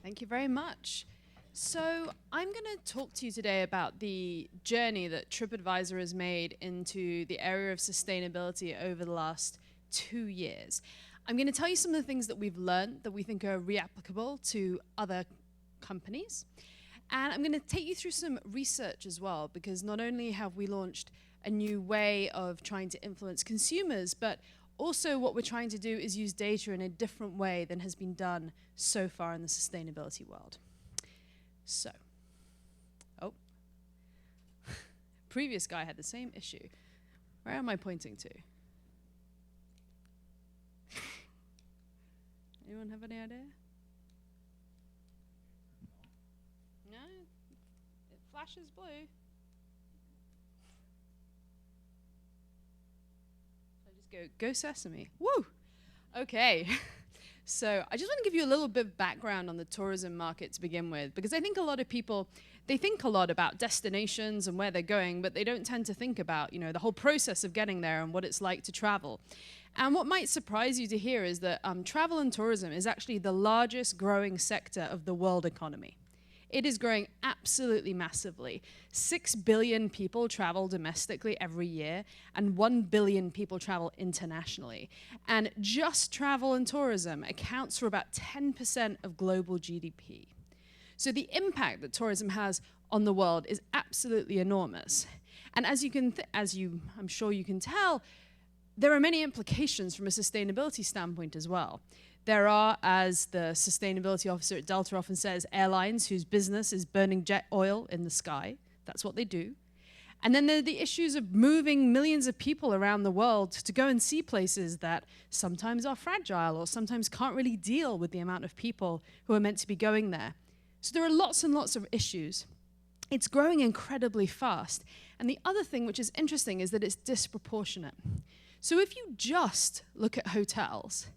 Thank you very much. So I'm going to talk to you today about the journey that TripAdvisor has made into the area of sustainability over the last 2 years. I'm going to tell you some of the things that we've learned that we think are reapplicable to other companies. And I'm going to take you through some research as well, because not only have we launched a new way of trying to influence consumers, but also what we're trying to do is use data in a different way than has been done so far in the sustainability world. So, previous guy had the same issue. Where am I pointing to? Anyone have any idea? No? It flashes blue. So I just go sesame. Woo! Okay. So I just want to give you a little bit of background on the tourism market to begin with, because I think a lot of people, they think a lot about destinations and where they're going, but they don't tend to think about, the whole process of getting there and what it's like to travel. And what might surprise you to hear is that travel and tourism is actually the largest growing sector of the world economy. It is growing absolutely massively. 6 billion people travel domestically every year, and 1 billion people travel internationally. And just travel and tourism accounts for about 10% of global GDP. So the impact that tourism has on the world is absolutely enormous. And as I'm sure you can tell, there are many implications from a sustainability standpoint as well. There are, as the sustainability officer at Delta often says, airlines whose business is burning jet oil in the sky. That's what they do. And then there are the issues of moving millions of people around the world to go and see places that sometimes are fragile or sometimes can't really deal with the amount of people who are meant to be going there. So there are lots and lots of issues. It's growing incredibly fast. And the other thing which is interesting is that it's disproportionate. So if you just look at hotels,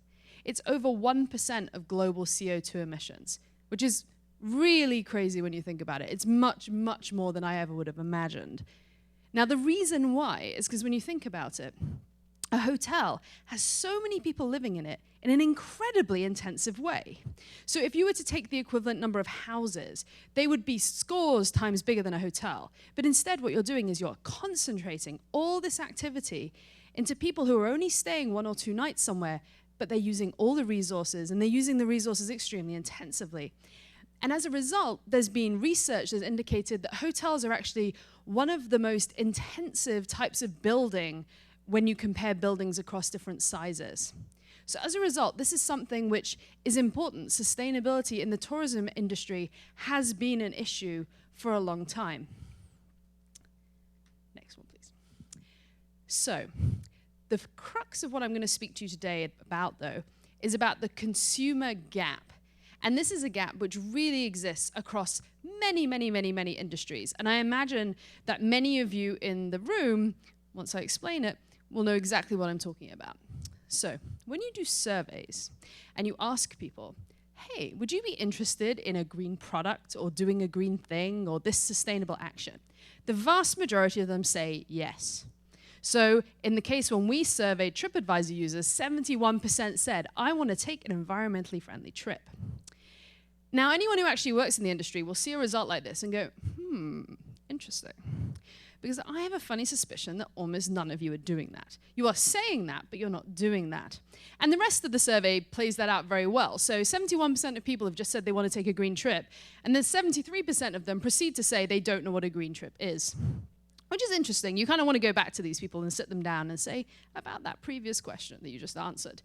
it's over 1% of global CO2 emissions, which is really crazy when you think about it. It's much, much more than I ever would have imagined. Now, the reason why is because when you think about it, a hotel has so many people living in it in an incredibly intensive way. So if you were to take the equivalent number of houses, they would be scores times bigger than a hotel. But instead, what you're doing is you're concentrating all this activity into people who are only staying 1 or 2 nights somewhere, but they're using all the resources, and they're using the resources extremely intensively. And as a result, there's been research that's indicated that hotels are actually one of the most intensive types of building when you compare buildings across different sizes. So as a result, this is something which is important. Sustainability in the tourism industry has been an issue for a long time. Next one, please. So, the crux of what I'm going to speak to you today about, though, is about the consumer gap. And this is a gap which really exists across many, many, many, many industries. And I imagine that many of you in the room, once I explain it, will know exactly what I'm talking about. So, when you do surveys and you ask people, hey, would you be interested in a green product or doing a green thing or this sustainable action? The vast majority of them say yes. So in the case when we surveyed TripAdvisor users, 71% said, I want to take an environmentally friendly trip. Now, anyone who actually works in the industry will see a result like this and go, interesting. Because I have a funny suspicion that almost none of you are doing that. You are saying that, but you're not doing that. And the rest of the survey plays that out very well. So 71% of people have just said they want to take a green trip, and then 73% of them proceed to say they don't know what a green trip is. Which is interesting. You kind of want to go back to these people and sit them down and say, about that previous question that you just answered.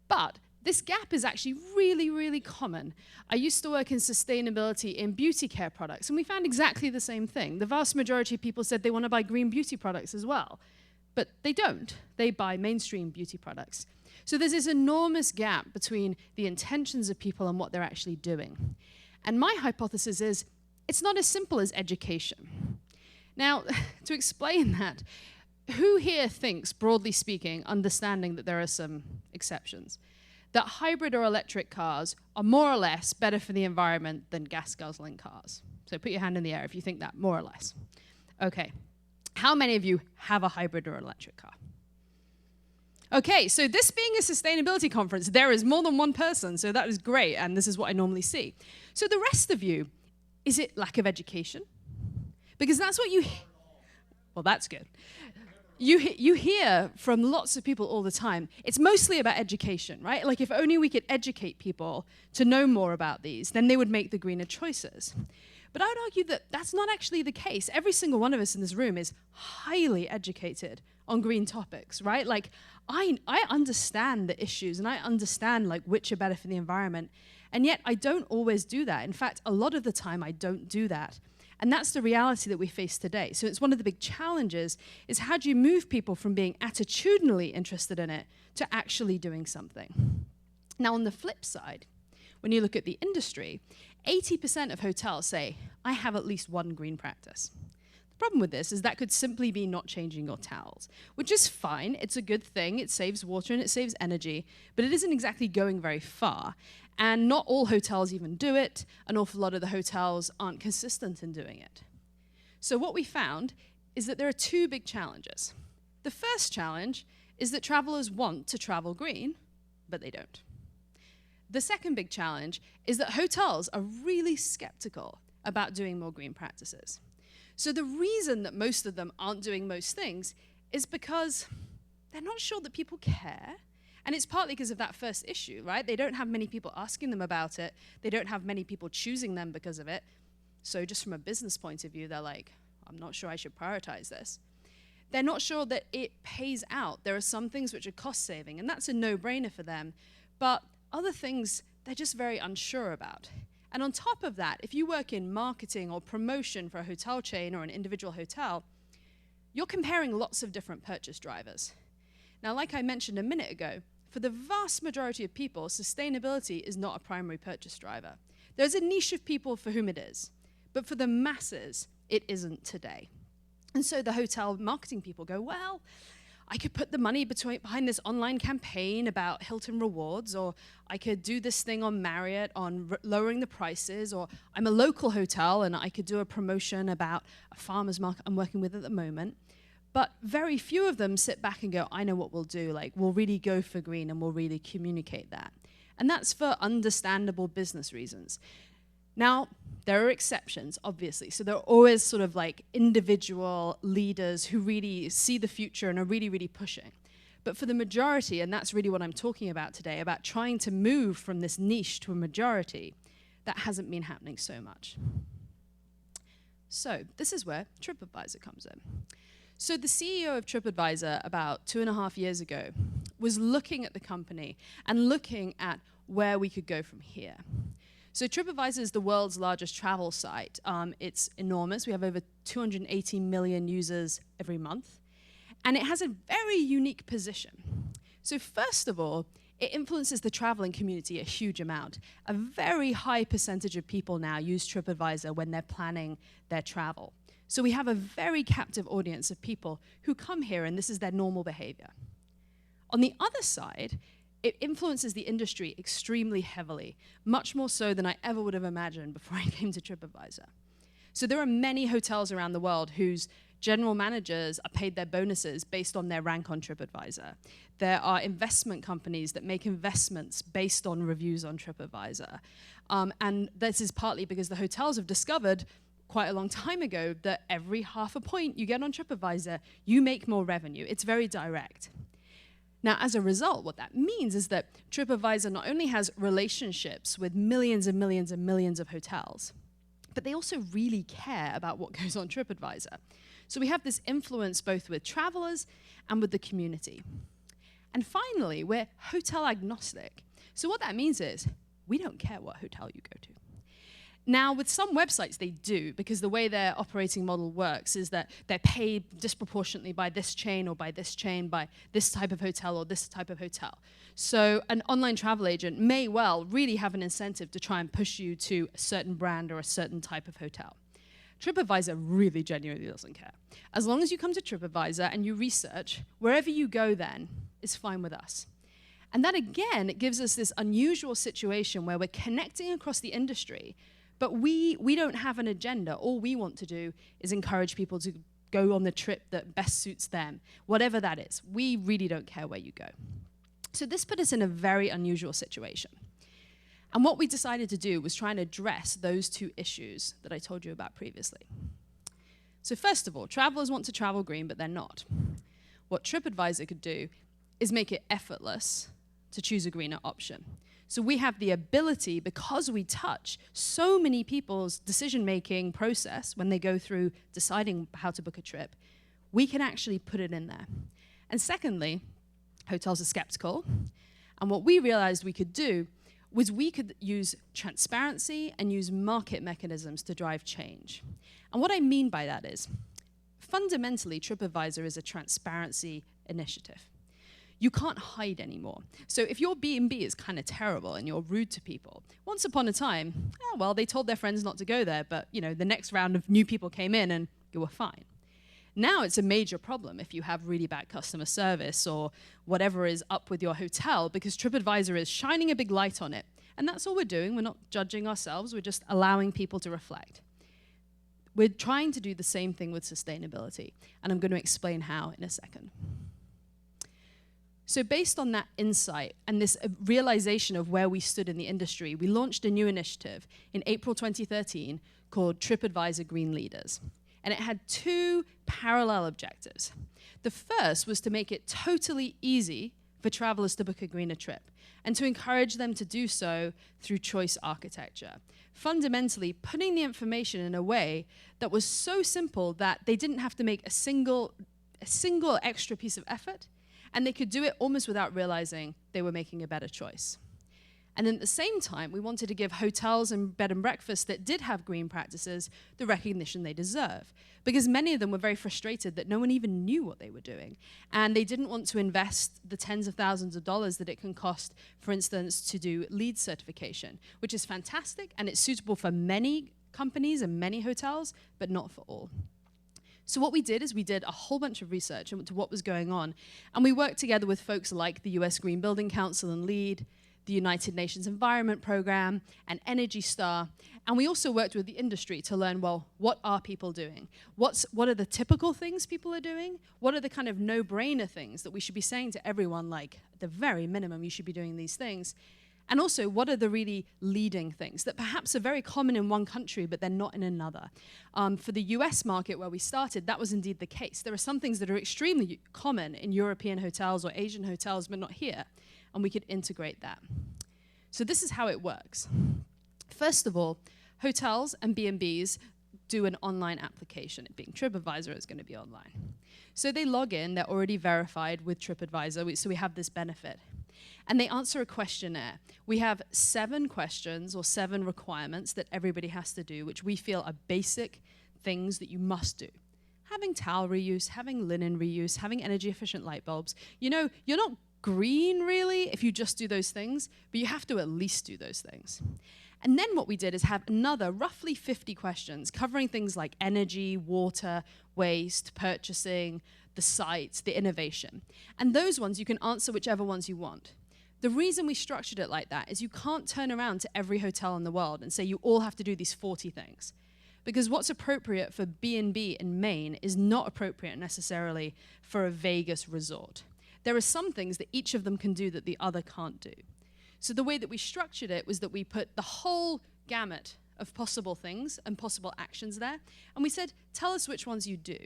But this gap is actually really, really common. I used to work in sustainability in beauty care products, and we found exactly the same thing. The vast majority of people said they want to buy green beauty products as well. But they don't. They buy mainstream beauty products. So there's this enormous gap between the intentions of people and what they're actually doing. And my hypothesis is, it's not as simple as education. Now, to explain that, who here thinks, broadly speaking, understanding that there are some exceptions, that hybrid or electric cars are more or less better for the environment than gas-guzzling cars? So put your hand in the air if you think that, more or less. Okay. How many of you have a hybrid or electric car? Okay, so this being a sustainability conference, there is more than one person, so that is great, and this is what I normally see. So the rest of you, is it lack of education? Because that's what you... Well, that's good. You hear from lots of people all the time, it's mostly about education, right? Like if only we could educate people to know more about these, then they would make the greener choices. But I would argue that that's not actually the case. Every single one of us in this room is highly educated on green topics, right? Like I understand the issues and I understand like which are better for the environment, and yet I don't always do that. In fact, a lot of the time I don't do that. And that's the reality that we face today. So it's one of the big challenges is how do you move people from being attitudinally interested in it to actually doing something? Now, on the flip side, when you look at the industry, 80% of hotels say, I have at least one green practice. The problem with this is that could simply be not changing your towels, which is fine. It's a good thing. It saves water and it saves energy, but it isn't exactly going very far. And not all hotels even do it. An awful lot of the hotels aren't consistent in doing it. So what we found is that there are two big challenges. The first challenge is that travelers want to travel green, but they don't. The second big challenge is that hotels are really skeptical about doing more green practices. So the reason that most of them aren't doing most things is because they're not sure that people care. And it's partly because of that first issue, right? They don't have many people asking them about it. They don't have many people choosing them because of it. So just from a business point of view, they're like, I'm not sure I should prioritize this. They're not sure that it pays out. There are some things which are cost saving, and that's a no-brainer for them. But other things, they're just very unsure about. And on top of that, if you work in marketing or promotion for a hotel chain or an individual hotel, you're comparing lots of different purchase drivers. Now, like I mentioned a minute ago, for the vast majority of people, sustainability is not a primary purchase driver. There's a niche of people for whom it is, but for the masses, it isn't today. And so the hotel marketing people go, well, I could put the money behind this online campaign about Hilton rewards, or I could do this thing on Marriott on lowering the prices, or I'm a local hotel and I could do a promotion about a farmer's market I'm working with at the moment. But very few of them sit back and go, I know what we'll do. Like, we'll really go for green and we'll really communicate that. And that's for understandable business reasons. Now, there are exceptions, obviously. So there are always sort of like individual leaders who really see the future and are really, really pushing. But for the majority, and that's really what I'm talking about today, about trying to move from this niche to a majority, that hasn't been happening so much. So this is where TripAdvisor comes in. So the CEO of TripAdvisor about 2.5 years ago was looking at the company and looking at where we could go from here. So TripAdvisor is the world's largest travel site. It's enormous. We have over 280 million users every month. And it has a very unique position. So first of all, it influences the traveling community a huge amount. A very high percentage of people now use TripAdvisor when they're planning their travel. So we have a very captive audience of people who come here and this is their normal behavior. On the other side, it influences the industry extremely heavily, much more so than I ever would have imagined before I came to TripAdvisor. So there are many hotels around the world whose general managers are paid their bonuses based on their rank on TripAdvisor. There are investment companies that make investments based on reviews on TripAdvisor. And this is partly because the hotels have discovered quite a long time ago that every half a point you get on TripAdvisor, you make more revenue. It's very direct. Now, as a result, what that means is that TripAdvisor not only has relationships with millions and millions and millions of hotels, but they also really care about what goes on TripAdvisor. So we have this influence both with travelers and with the community. And finally, we're hotel agnostic. So what that means is we don't care what hotel you go to. Now, with some websites, they do, because the way their operating model works is that they're paid disproportionately by this chain or by this chain, by this type of hotel or this type of hotel. So an online travel agent may well really have an incentive to try and push you to a certain brand or a certain type of hotel. TripAdvisor really genuinely doesn't care. As long as you come to TripAdvisor and you research, wherever you go then is fine with us. And that, again, it gives us this unusual situation where we're connecting across the industry, but we don't have an agenda. All we want to do is encourage people to go on the trip that best suits them, whatever that is. We really don't care where you go. So this put us in a very unusual situation. And what we decided to do was try and address those two issues that I told you about previously. So first of all, travelers want to travel green, but they're not. What TripAdvisor could do is make it effortless to choose a greener option. So we have the ability, because we touch so many people's decision-making process when they go through deciding how to book a trip, we can actually put it in there. And secondly, hotels are skeptical. And what we realized we could do was we could use transparency and use market mechanisms to drive change. And what I mean by that is, fundamentally, TripAdvisor is a transparency initiative. You can't hide anymore. So if your B&B is kind of terrible and you're rude to people, once upon a time, oh, well, they told their friends not to go there, but the next round of new people came in and you were fine. Now it's a major problem if you have really bad customer service or whatever is up with your hotel, because TripAdvisor is shining a big light on it. And that's all we're doing. We're not judging ourselves. We're just allowing people to reflect. We're trying to do the same thing with sustainability, and I'm going to explain how in a second. So based on that insight and this realization of where we stood in the industry, we launched a new initiative in April 2013 called TripAdvisor Green Leaders. And it had two parallel objectives. The first was to make it totally easy for travelers to book a greener trip and to encourage them to do so through choice architecture. Fundamentally, putting the information in a way that was so simple that they didn't have to make a single extra piece of effort, and they could do it almost without realizing they were making a better choice. And then at the same time, we wanted to give hotels and bed and breakfasts that did have green practices the recognition they deserve, because many of them were very frustrated that no one even knew what they were doing. And they didn't want to invest the tens of thousands of dollars that it can cost, for instance, to do LEED certification, which is fantastic, and it's suitable for many companies and many hotels, but not for all. So what we did is we did a whole bunch of research into what was going on, and we worked together with folks like the US Green Building Council and LEED, the United Nations Environment Program, and Energy Star. And we also worked with the industry to learn, well, what are people doing? What are the typical things people are doing? What are the kind of no-brainer things that we should be saying to everyone, like, at the very minimum, you should be doing these things? And also, what are the really leading things that perhaps are very common in one country, but they're not in another? For the US market where we started, that was indeed the case. There are some things that are extremely common in European hotels or Asian hotels, but not here. And we could integrate that. So this is how it works. First of all, hotels and B&Bs do an online application. It being TripAdvisor, is going to be online. So they log in, they're already verified with TripAdvisor, so we have this benefit. And they answer a questionnaire. We have 7 questions or 7 requirements that everybody has to do, which we feel are basic things that you must do. Having towel reuse, having linen reuse, having energy efficient light bulbs. You're not green, really, if you just do those things, but you have to at least do those things. And then what we did is have another roughly 50 questions covering things like energy, water, waste, purchasing, the site, the innovation. And those ones, you can answer whichever ones you want. The reason we structured it like that is you can't turn around to every hotel in the world and say you all have to do these 40 things. Because what's appropriate for B&B in Maine is not appropriate necessarily for a Vegas resort. There are some things that each of them can do that the other can't do. So the way that we structured it was that we put the whole gamut of possible things and possible actions there, and we said, tell us which ones you do.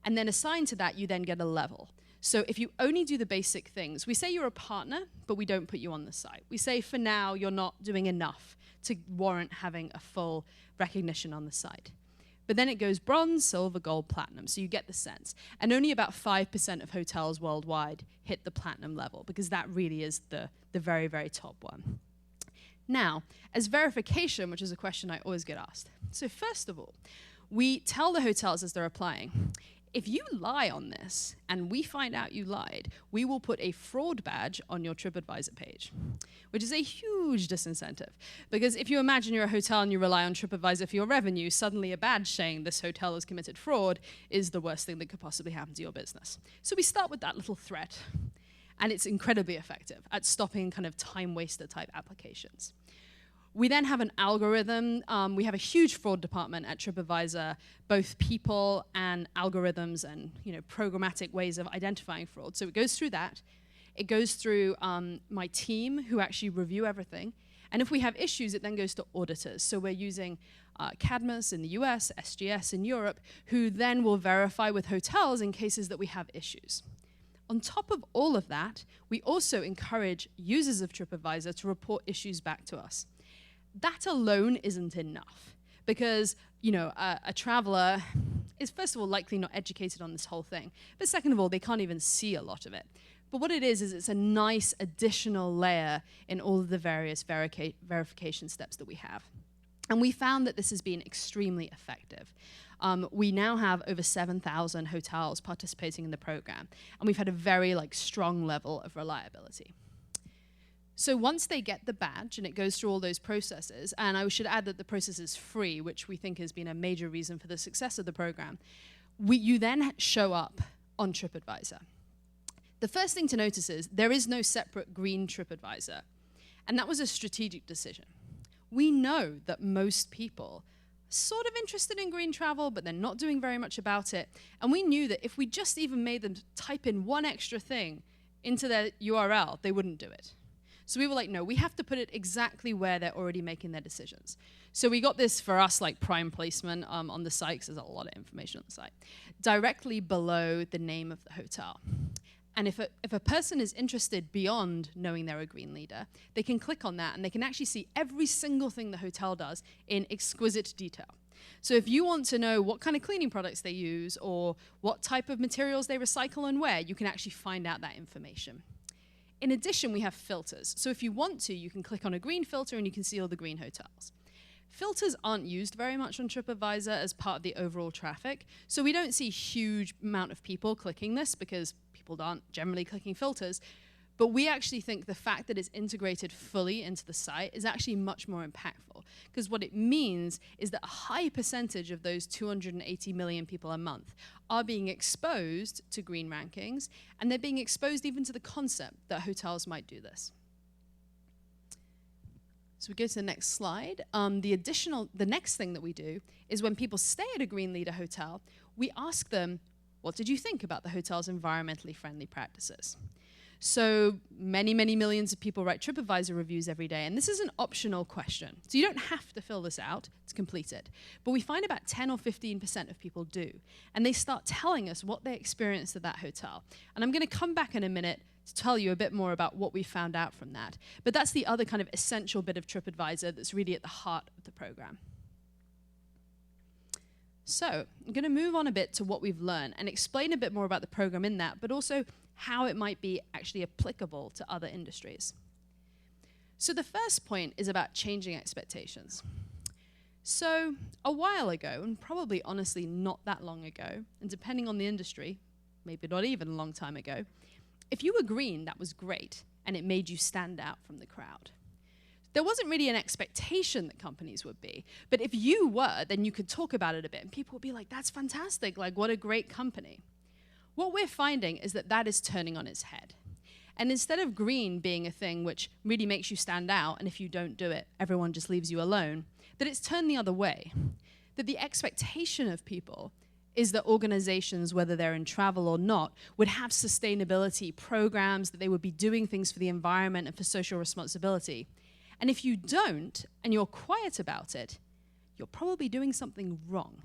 And then assigned to that, you then get a level. So if you only do the basic things, we say you're a partner, but we don't put you on the site. We say for now, you're not doing enough to warrant having a full recognition on the site. But then it goes bronze, silver, gold, platinum, so you get the sense. And only about 5% of hotels worldwide hit the platinum level, because that really is the very, very top one. Now, as verification, which is a question I always get asked. So first of all, we tell the hotels as they're applying, if you lie on this and we find out you lied, we will put a fraud badge on your TripAdvisor page, which is a huge disincentive. Because if you imagine you're a hotel and you rely on TripAdvisor for your revenue, suddenly a badge saying this hotel has committed fraud is the worst thing that could possibly happen to your business. So we start with that little threat, and it's incredibly effective at stopping kind of time waster type applications. We then have an algorithm. We have a huge fraud department at TripAdvisor, both people and algorithms and programmatic ways of identifying fraud. So it goes through that. It goes through my team who actually review everything. And if we have issues, it then goes to auditors. So we're using Cadmus in the US, SGS in Europe, who then will verify with hotels in cases that we have issues. On top of all of that, we also encourage users of TripAdvisor to report issues back to us. That alone isn't enough because, a traveler is, first of all, likely not educated on this whole thing. But second of all, they can't even see a lot of it. But what it is it's a nice additional layer in all of the various verification steps that we have. And we found that this has been extremely effective. We now have over 7,000 hotels participating in the program, and we've had a very strong level of reliability. So once they get the badge, and it goes through all those processes, and I should add that the process is free, which we think has been a major reason for the success of the program, you then show up on TripAdvisor. The first thing to notice is there is no separate green TripAdvisor, and that was a strategic decision. We know that most people are sort of interested in green travel, but they're not doing very much about it, and we knew that if we just even made them type in one extra thing into their URL, they wouldn't do it. So we were like, no, we have to put it exactly where they're already making their decisions. So we got this, for us, prime placement on the site, because there's a lot of information on the site, directly below the name of the hotel. And if a person is interested beyond knowing they're a green leader, they can click on that, and they can actually see every single thing the hotel does in exquisite detail. So if you want to know what kind of cleaning products they use or what type of materials they recycle and where, you can actually find out that information. In addition, we have filters. So if you want to, you can click on a green filter and you can see all the green hotels. Filters aren't used very much on TripAdvisor as part of the overall traffic. So we don't see a huge amount of people clicking this because people aren't generally clicking filters. But we actually think the fact that it's integrated fully into the site is actually much more impactful. Because what it means is that a high percentage of those 280 million people a month are being exposed to green rankings, and they're being exposed even to the concept that hotels might do this. So we go to the next slide. The next thing that we do is when people stay at a Green Leader hotel, we ask them, what did you think about the hotel's environmentally friendly practices? So many, many millions of people write TripAdvisor reviews every day, and this is an optional question. So you don't have to fill this out to complete it. But we find about 10 or 15% of people do, and they start telling us what they experienced at that hotel. And I'm going to come back in a minute to tell you a bit more about what we found out from that. But that's the other kind of essential bit of TripAdvisor that's really at the heart of the program. So I'm going to move on a bit to what we've learned and explain a bit more about the program in that, but also how it might be actually applicable to other industries. So the first point is about changing expectations. So a while ago, and probably honestly not that long ago, and depending on the industry, maybe not even a long time ago, if you were green, that was great, and it made you stand out from the crowd. There wasn't really an expectation that companies would be, but if you were, then you could talk about it a bit, and people would be like, that's fantastic, what a great company. What we're finding is that that is turning on its head. And instead of green being a thing which really makes you stand out, and if you don't do it, everyone just leaves you alone, that it's turned the other way. That the expectation of people is that organizations, whether they're in travel or not, would have sustainability programs, that they would be doing things for the environment and for social responsibility. And if you don't, and you're quiet about it, you're probably doing something wrong.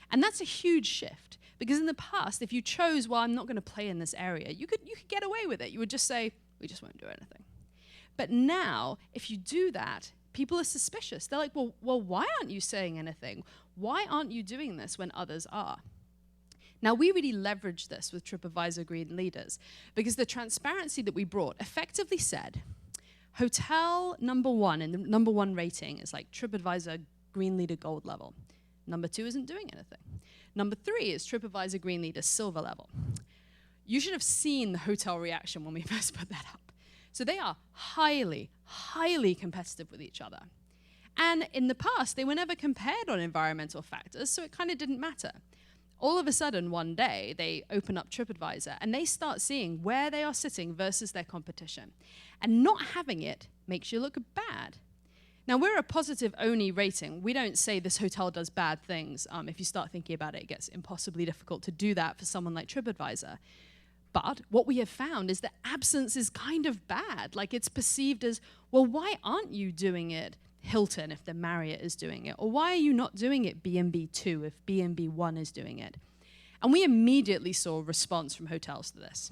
And that's a huge shift. Because in the past, if you chose, well, I'm not going to play in this area, you could get away with it. You would just say, we just won't do anything. But now, if you do that, people are suspicious. They're like, well, why aren't you saying anything? Why aren't you doing this when others are? Now, we really leveraged this with TripAdvisor Green Leaders because the transparency that we brought effectively said, hotel number one, and the number one rating is like TripAdvisor Green Leader Gold level. Number 2 isn't doing anything. Number 3 is TripAdvisor Green Leader Silver level. You should have seen the hotel reaction when we first put that up. So they are highly, highly competitive with each other. And in the past, they were never compared on environmental factors, so it kind of didn't matter. All of a sudden, one day, they open up TripAdvisor, and they start seeing where they are sitting versus their competition. And not having it makes you look bad. Now, we're a positive-only rating. We don't say this hotel does bad things. If you start thinking about it, it gets impossibly difficult to do that for someone like TripAdvisor. But what we have found is that absence is kind of bad. Like, it's perceived as, well, why aren't you doing it Hilton if the Marriott is doing it? Or why are you not doing it B&B 2 if B&B 1 is doing it? And we immediately saw a response from hotels to this.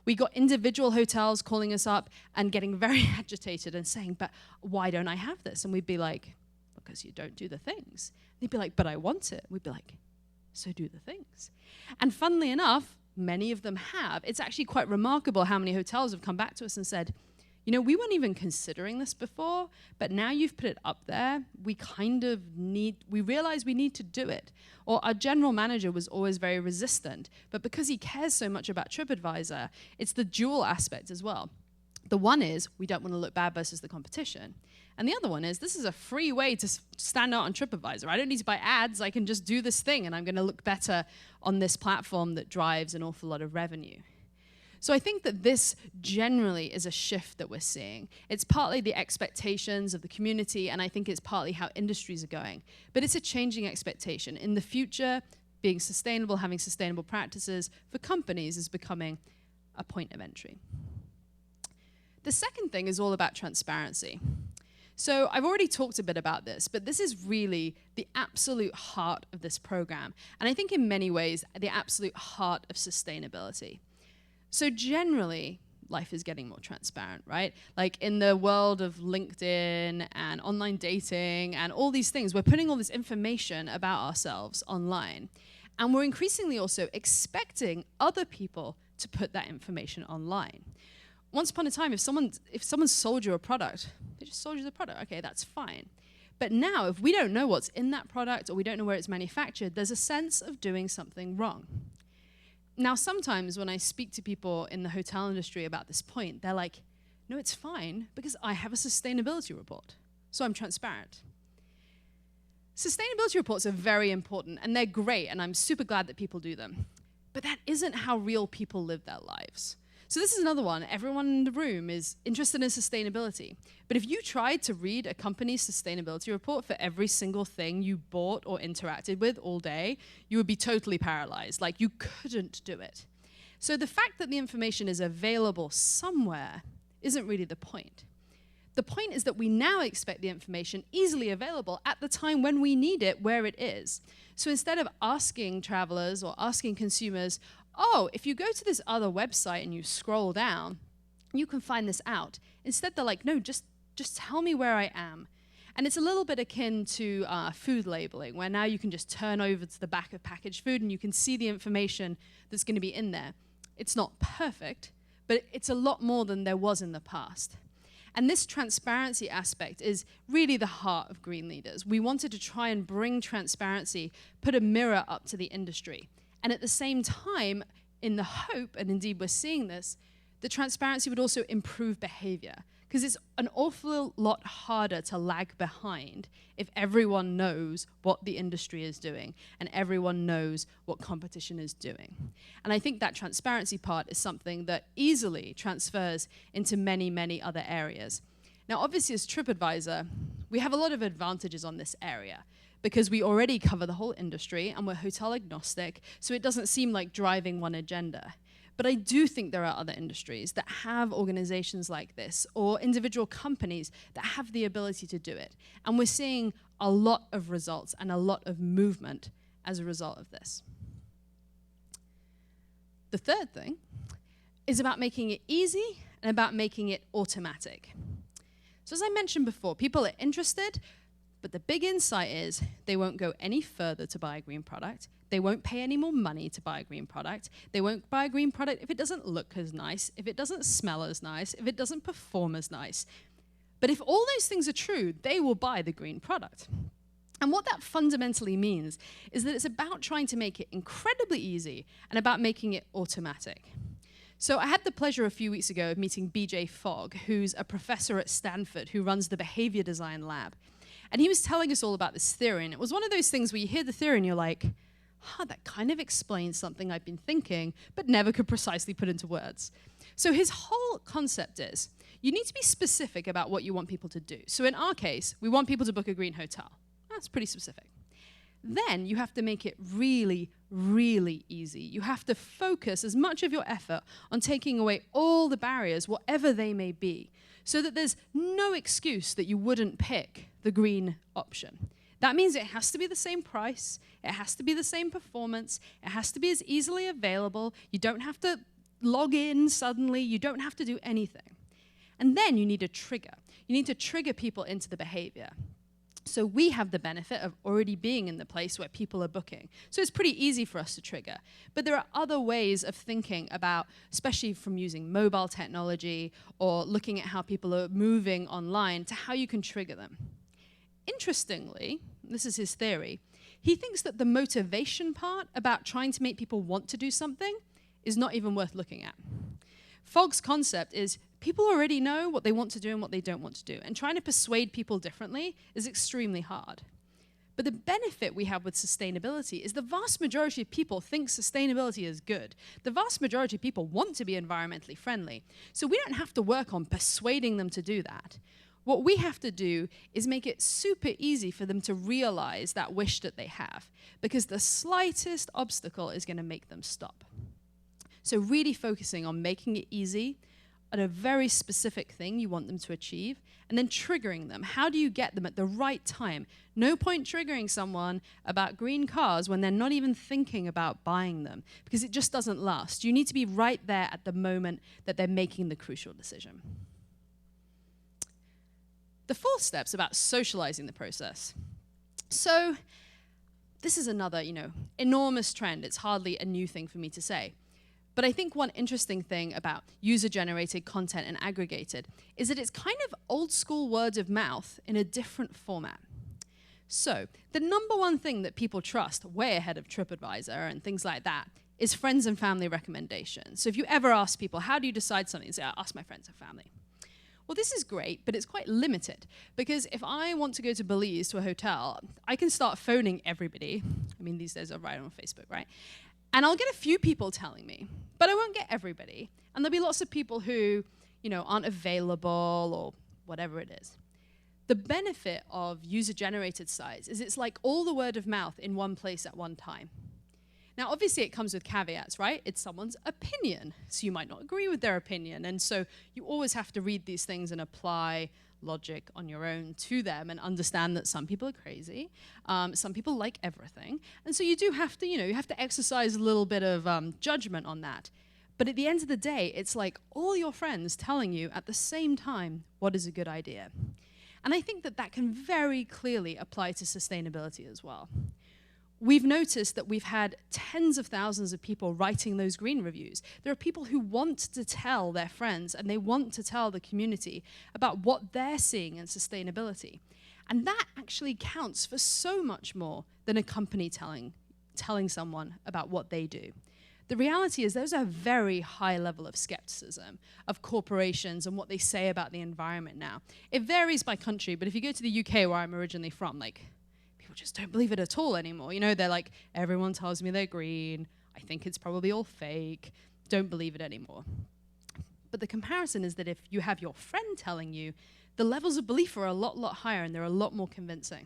We got individual hotels calling us up and getting very agitated and saying, but why don't I have this? And we'd be like, because you don't do the things. They'd be like, but I want it. We'd be like, so do the things. And funnily enough, many of them have. It's actually quite remarkable how many hotels have come back to us and said, you know, we weren't even considering this before, but now you've put it up there, we realize we need to do it. Or our general manager was always very resistant, but because he cares so much about TripAdvisor, it's the dual aspect as well. The one is, we don't want to look bad versus the competition. And the other one is, this is a free way to stand out on TripAdvisor. I don't need to buy ads, I can just do this thing, and I'm going to look better on this platform that drives an awful lot of revenue. So I think that this generally is a shift that we're seeing. It's partly the expectations of the community, and I think it's partly how industries are going. But it's a changing expectation. In the future, being sustainable, having sustainable practices for companies is becoming a point of entry. The second thing is all about transparency. So I've already talked a bit about this, but this is really the absolute heart of this program. And I think in many ways, the absolute heart of sustainability. So generally, life is getting more transparent, right? Like in the world of LinkedIn and online dating and all these things, we're putting all this information about ourselves online. And we're increasingly also expecting other people to put that information online. Once upon a time, if someone sold you a product, they just sold you the product. Okay, that's fine. But now, if we don't know what's in that product or we don't know where it's manufactured, there's a sense of doing something wrong. Now, sometimes when I speak to people in the hotel industry about this point, they're like, no, it's fine because I have a sustainability report, so I'm transparent. Sustainability reports are very important, and they're great, and I'm super glad that people do them. But that isn't how real people live their lives. So this is another one. Everyone in the room is interested in sustainability. But if you tried to read a company's sustainability report for every single thing you bought or interacted with all day, you would be totally paralyzed. Like, you couldn't do it. So the fact that the information is available somewhere isn't really the point. The point is that we now expect the information easily available at the time when we need it, where it is. So instead of asking travelers or asking consumers, oh, if you go to this other website and you scroll down, you can find this out. Instead, they're like, no, just tell me where I am. And it's a little bit akin to food labeling, where now you can just turn over to the back of packaged food and you can see the information that's going to be in there. It's not perfect, but it's a lot more than there was in the past. And this transparency aspect is really the heart of Green Leaders. We wanted to try and bring transparency, put a mirror up to the industry. And at the same time, in the hope, and indeed we're seeing this, the transparency would also improve behavior. Because it's an awful lot harder to lag behind if everyone knows what the industry is doing and everyone knows what competition is doing. And I think that transparency part is something that easily transfers into many, many other areas. Now, obviously, as TripAdvisor, we have a lot of advantages on this area because we already cover the whole industry and we're hotel agnostic, so it doesn't seem like driving one agenda. But I do think there are other industries that have organizations like this or individual companies that have the ability to do it. And we're seeing a lot of results and a lot of movement as a result of this. The third thing is about making it easy and about making it automatic. So as I mentioned before, people are interested, but the big insight is they won't go any further to buy a green product. They won't pay any more money to buy a green product. They won't buy a green product if it doesn't look as nice, if it doesn't smell as nice, if it doesn't perform as nice. But if all those things are true, they will buy the green product. And what that fundamentally means is that it's about trying to make it incredibly easy and about making it automatic. So I had the pleasure a few weeks ago of meeting BJ Fogg, who's a professor at Stanford who runs the behavior design lab. And he was telling us all about this theory. And it was one of those things where you hear the theory and you're like, that kind of explains something I've been thinking, but never could precisely put into words. So his whole concept is, you need to be specific about what you want people to do. So in our case, we want people to book a green hotel. That's pretty specific. Then you have to make it really, really easy. You have to focus as much of your effort on taking away all the barriers, whatever they may be, so that there's no excuse that you wouldn't pick the green option. That means it has to be the same price, it has to be the same performance, it has to be as easily available, you don't have to log in suddenly, you don't have to do anything. And then you need a trigger. You need to trigger people into the behavior. So we have the benefit of already being in the place where people are booking. So it's pretty easy for us to trigger. But there are other ways of thinking about, especially from using mobile technology or looking at how people are moving online, to how you can trigger them. Interestingly, this is his theory, he thinks that the motivation part about trying to make people want to do something is not even worth looking at. Fogg's concept is people already know what they want to do and what they don't want to do, and trying to persuade people differently is extremely hard. But the benefit we have with sustainability is the vast majority of people think sustainability is good. The vast majority of people want to be environmentally friendly. So we don't have to work on persuading them to do that. What we have to do is make it super easy for them to realize that wish that they have, because the slightest obstacle is going to make them stop. So really focusing on making it easy at a very specific thing you want them to achieve, and then triggering them. How do you get them at the right time? No point triggering someone about green cars when they're not even thinking about buying them, because it just doesn't last. You need to be right there at the moment that they're making the crucial decision. The fourth step's about socializing the process. So this is another, enormous trend. It's hardly a new thing for me to say. But I think one interesting thing about user-generated content and aggregated is that it's kind of old school word of mouth in a different format. So the number one thing that people trust, way ahead of TripAdvisor and things like that, is friends and family recommendations. So if you ever ask people, how do you decide something? Say, ask my friends and family. Well, this is great, but it's quite limited, because if I want to go to Belize to a hotel, I can start phoning everybody. I mean, these days are right on Facebook, right? And I'll get a few people telling me, but I won't get everybody. And there'll be lots of people who, aren't available or whatever it is. The benefit of user-generated sites is it's like all the word of mouth in one place at one time. Now, obviously, it comes with caveats, right? It's someone's opinion, so you might not agree with their opinion. And so you always have to read these things and apply logic on your own to them and understand that some people are crazy, some people like everything. And so you do have to, you have to exercise a little bit of judgment on that. But at the end of the day, it's like all your friends telling you at the same time what is a good idea. And I think that that can very clearly apply to sustainability as well. We've noticed that we've had tens of thousands of people writing those green reviews. There are people who want to tell their friends and they want to tell the community about what they're seeing in sustainability. And that actually counts for so much more than a company telling someone about what they do. The reality is there's a very high level of skepticism of corporations and what they say about the environment now. It varies by country, but if you go to the UK, where I'm originally from, people just don't believe it at all anymore. They're like, everyone tells me they're green, I think it's probably all fake, don't believe it anymore. But the comparison is that if you have your friend telling you, the levels of belief are a lot higher and they're a lot more convincing.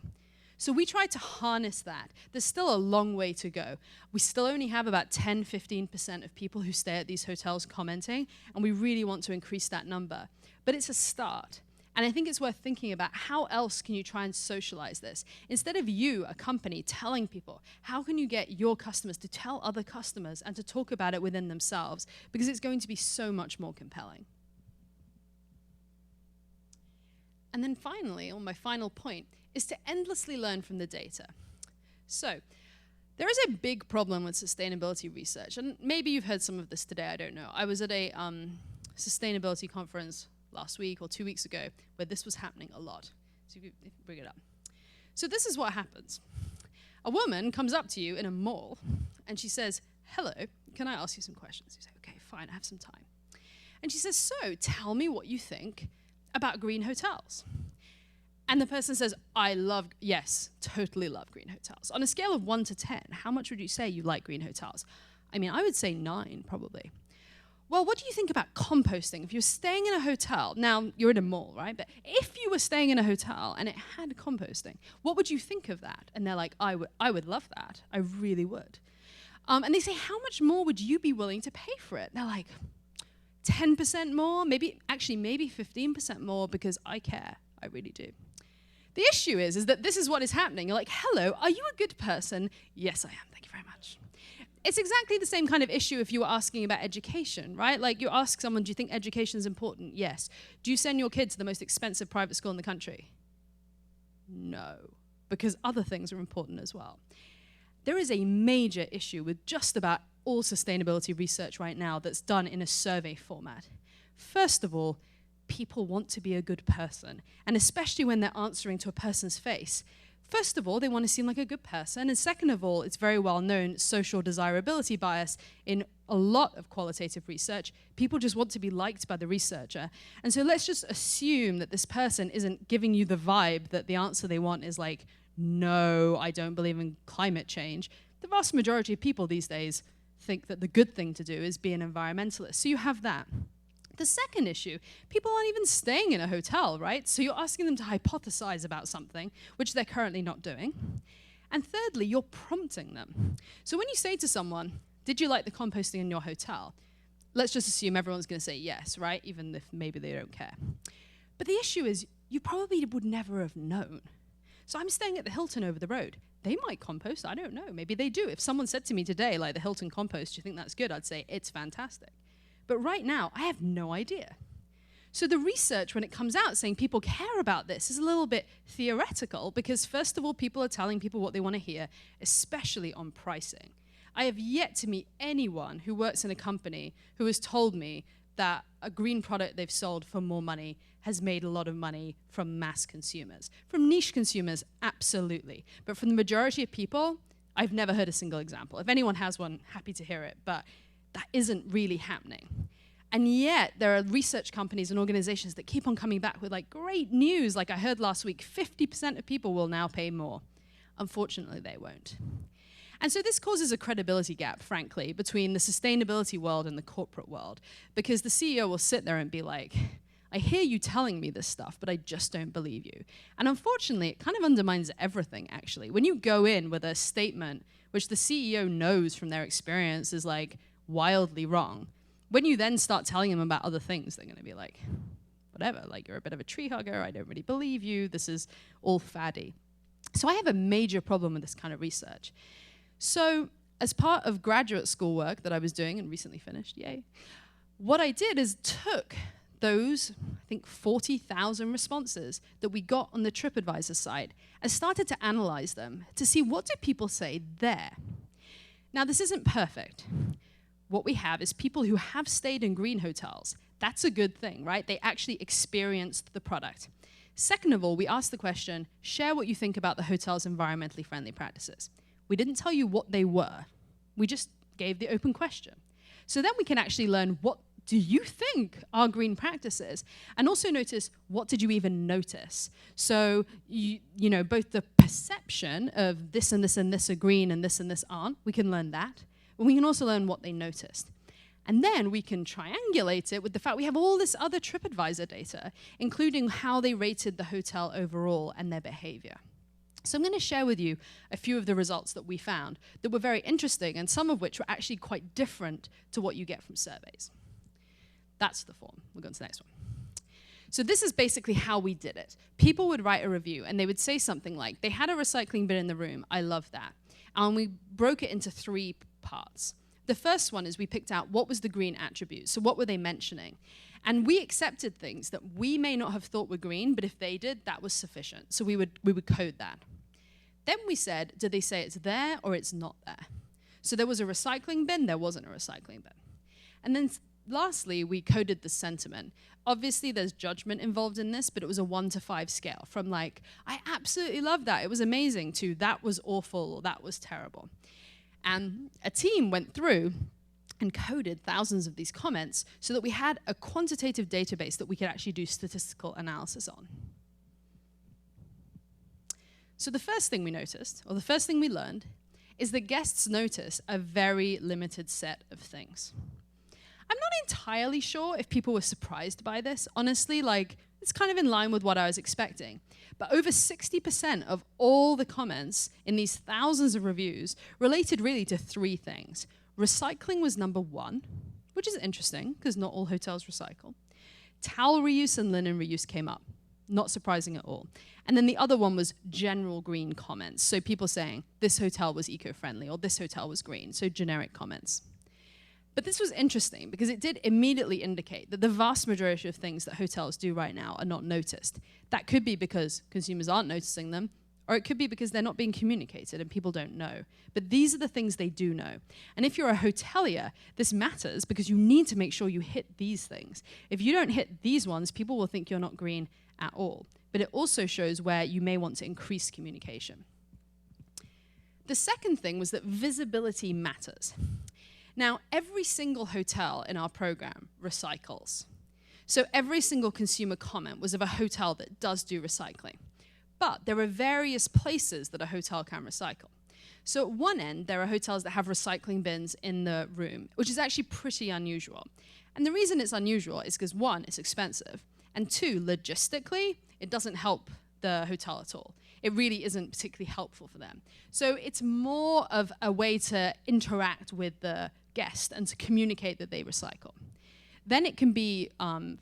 So we try to harness that. There's still a long way to go. We still only have about 10-15% of people who stay at these hotels commenting, and we really want to increase that number. But it's a start. And I think it's worth thinking about how else can you try and socialize this? Instead of you, a company, telling people, how can you get your customers to tell other customers and to talk about it within themselves? Because it's going to be so much more compelling. And then finally, or my final point, is to endlessly learn from the data. So there is a big problem with sustainability research, and maybe you've heard some of this today, I don't know. I was at a sustainability conference last week or 2 weeks ago where this was happening a lot. So you can bring it up. So this is what happens. A woman comes up to you in a mall and she says, hello, can I ask you some questions? You say, okay, fine, I have some time. And she says, so tell me what you think about green hotels. And the person says, yes, totally love green hotels. On a scale of 1 to 10, how much would you say you like green hotels? I mean, I would say 9, probably. well, what do you think about composting? If you're staying in a hotel, now you're in a mall, right? But if you were staying in a hotel and it had composting, what would you think of that? And they're like, I would love that. I really would. And they say, how much more would you be willing to pay for it? They're like, 10% more, maybe 15% more because I care. I really do. The issue is that this is what is happening. You're like, hello, are you a good person? Yes, I am. Thank you very much. It's exactly the same kind of issue if you were asking about education, right? Like you ask someone, do you think education is important? Yes. Do you send your kid to the most expensive private school in the country? No, because other things are important as well. There is a major issue with just about all sustainability research right now that's done in a survey format. First of all, people want to be a good person, and especially when they're answering to a person's face. First of all, they want to seem like a good person, and second of all, it's very well known social desirability bias in a lot of qualitative research. People just want to be liked by the researcher. And so let's just assume that this person isn't giving you the vibe that the answer they want is like, no, I don't believe in climate change. The vast majority of people these days think that the good thing to do is be an environmentalist. So you have that. The second issue, people aren't even staying in a hotel, right? So you're asking them to hypothesize about something, which they're currently not doing. And thirdly, you're prompting them. So when you say to someone, did you like the composting in your hotel? Let's just assume everyone's going to say yes, right? Even if maybe they don't care. But the issue is, you probably would never have known. So I'm staying at the Hilton over the road. They might compost, I don't know, maybe they do. If someone said to me today, like the Hilton compost, do you think that's good? I'd say, it's fantastic. But right now, I have no idea. So the research, when it comes out saying people care about this, is a little bit theoretical because, first of all, people are telling people what they want to hear, especially on pricing. I have yet to meet anyone who works in a company who has told me that a green product they've sold for more money has made a lot of money from mass consumers. From niche consumers, absolutely. But from the majority of people, I've never heard a single example. If anyone has one, happy to hear it. But that isn't really happening. And yet, there are research companies and organizations that keep on coming back with like great news. Like I heard last week, 50% of people will now pay more. Unfortunately, they won't. And so this causes a credibility gap, frankly, between the sustainability world and the corporate world. Because the CEO will sit there and be like, I hear you telling me this stuff, but I just don't believe you. And unfortunately, it kind of undermines everything, actually. When you go in with a statement, which the CEO knows from their experience is like, wildly wrong. When you then start telling them about other things, they're going to be like, whatever, like you're a bit of a tree hugger, I don't really believe you, this is all faddy. So I have a major problem with this kind of research. So as part of graduate school work that I was doing and recently finished, yay, what I did is took those, I think, 40,000 responses that we got on the TripAdvisor site and started to analyze them to see what do people say there. Now, this isn't perfect. What we have is people who have stayed in green hotels. That's a good thing, right? They actually experienced the product. Second of all, we asked the question, share what you think about the hotel's environmentally friendly practices. We didn't tell you what they were. We just gave the open question. So then we can actually learn, what do you think are green practices? And also notice, what did you even notice? So, you know, both the perception of this and this and this are green and this aren't, we can learn that. But we can also learn what they noticed. And then we can triangulate it with the fact we have all this other TripAdvisor data, including how they rated the hotel overall and their behavior. So I'm going to share with you a few of the results that we found that were very interesting, and some of which were actually quite different to what you get from surveys. That's the form. We'll go on to the next one. So this is basically how we did it. People would write a review, and they would say something like, they had a recycling bin in the room. I love that. And we broke it into 3 parts. The first one is we picked out what was the green attribute. So what were they mentioning? And we accepted things that we may not have thought were green, but if they did, that was sufficient. So we would code that. Then we said, did they say it's there or it's not there? So there was a recycling bin, there wasn't a recycling bin. And then lastly, we coded the sentiment. Obviously, there's judgment involved in this, but it was a 1 to 5 scale, from like, I absolutely love that, it was amazing, to that was awful, or that was terrible. And a team went through and coded thousands of these comments so that we had a quantitative database that we could actually do statistical analysis on. So the first thing we noticed, or the first thing we learned, is that guests notice a very limited set of things. I'm not entirely sure if people were surprised by this. Honestly, like, it's kind of in line with what I was expecting. But over 60% of all the comments in these thousands of reviews related really to three things. Recycling was number one, which is interesting because not all hotels recycle. Towel reuse and linen reuse came up. Not surprising at all. And then the other one was general green comments. So people saying, this hotel was eco-friendly or this hotel was green. So generic comments. But this was interesting because it did immediately indicate that the vast majority of things that hotels do right now are not noticed. That could be because consumers aren't noticing them, or it could be because they're not being communicated and people don't know. But these are the things they do know. And if you're a hotelier, this matters because you need to make sure you hit these things. If you don't hit these ones, people will think you're not green at all. But it also shows where you may want to increase communication. The second thing was that visibility matters. Now, every single hotel in our program recycles. So every single consumer comment was of a hotel that does do recycling. But there are various places that a hotel can recycle. So at one end, there are hotels that have recycling bins in the room, which is actually pretty unusual. And the reason it's unusual is because, one, it's expensive, and two, logistically, it doesn't help the hotel at all. It really isn't particularly helpful for them. So it's more of a way to interact with the guest and to communicate that they recycle. Then it can be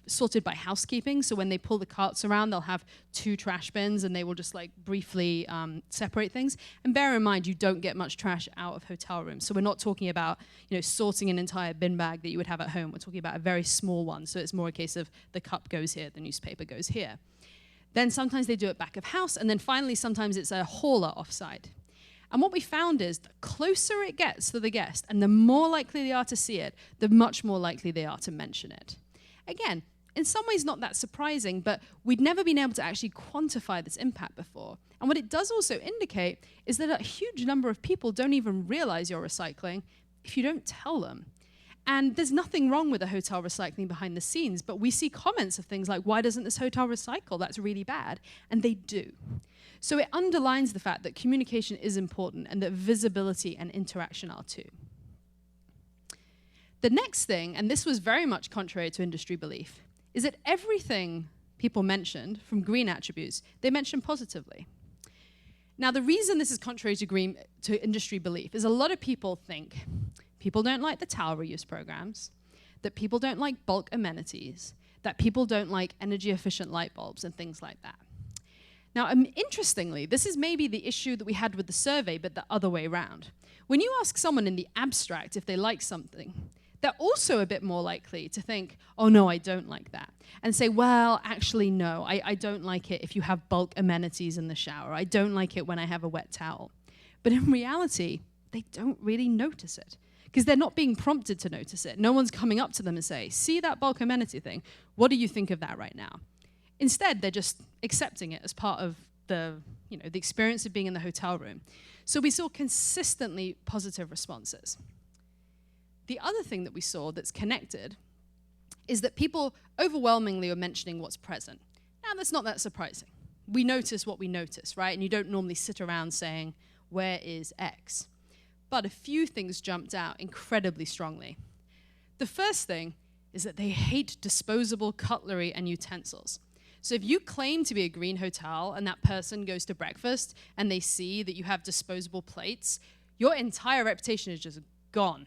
sorted by housekeeping. So when they pull the carts around, they'll have two trash bins and they will just like briefly separate things. And bear in mind, you don't get much trash out of hotel rooms. So we're not talking about, sorting an entire bin bag that you would have at home. We're talking about a very small one. So it's more a case of the cup goes here, the newspaper goes here. Then sometimes they do it back of house. And then finally, sometimes it's a hauler offsite. And what we found is the closer it gets to the guest and the more likely they are to see it, the much more likely they are to mention it. Again, in some ways not that surprising, but we'd never been able to actually quantify this impact before. And what it does also indicate is that a huge number of people don't even realize you're recycling if you don't tell them. And there's nothing wrong with a hotel recycling behind the scenes, but we see comments of things like, why doesn't this hotel recycle? That's really bad. And they do. So it underlines the fact that communication is important and that visibility and interaction are too. The next thing, and this was very much contrary to industry belief, is that everything people mentioned from green attributes, they mentioned positively. Now, the reason this is contrary to industry belief is a lot of people think people don't like the towel reuse programs, that people don't like bulk amenities, that people don't like energy-efficient light bulbs and things like that. Now, interestingly, this is maybe the issue that we had with the survey, but the other way around. When you ask someone in the abstract if they like something, they're also a bit more likely to think, oh, no, I don't like that. And say, well, actually, no, I don't like it if you have bulk amenities in the shower. I don't like it when I have a wet towel. But in reality, they don't really notice it because they're not being prompted to notice it. No one's coming up to them and say, see that bulk amenity thing? What do you think of that right now? Instead, they're just accepting it as part of the experience of being in the hotel room. So we saw consistently positive responses. The other thing that we saw that's connected is that people overwhelmingly are mentioning what's present. Now, that's not that surprising. We notice what we notice, right? And you don't normally sit around saying, where is X? But a few things jumped out incredibly strongly. The first thing is that they hate disposable cutlery and utensils. So if you claim to be a green hotel and that person goes to breakfast and they see that you have disposable plates, your entire reputation is just gone.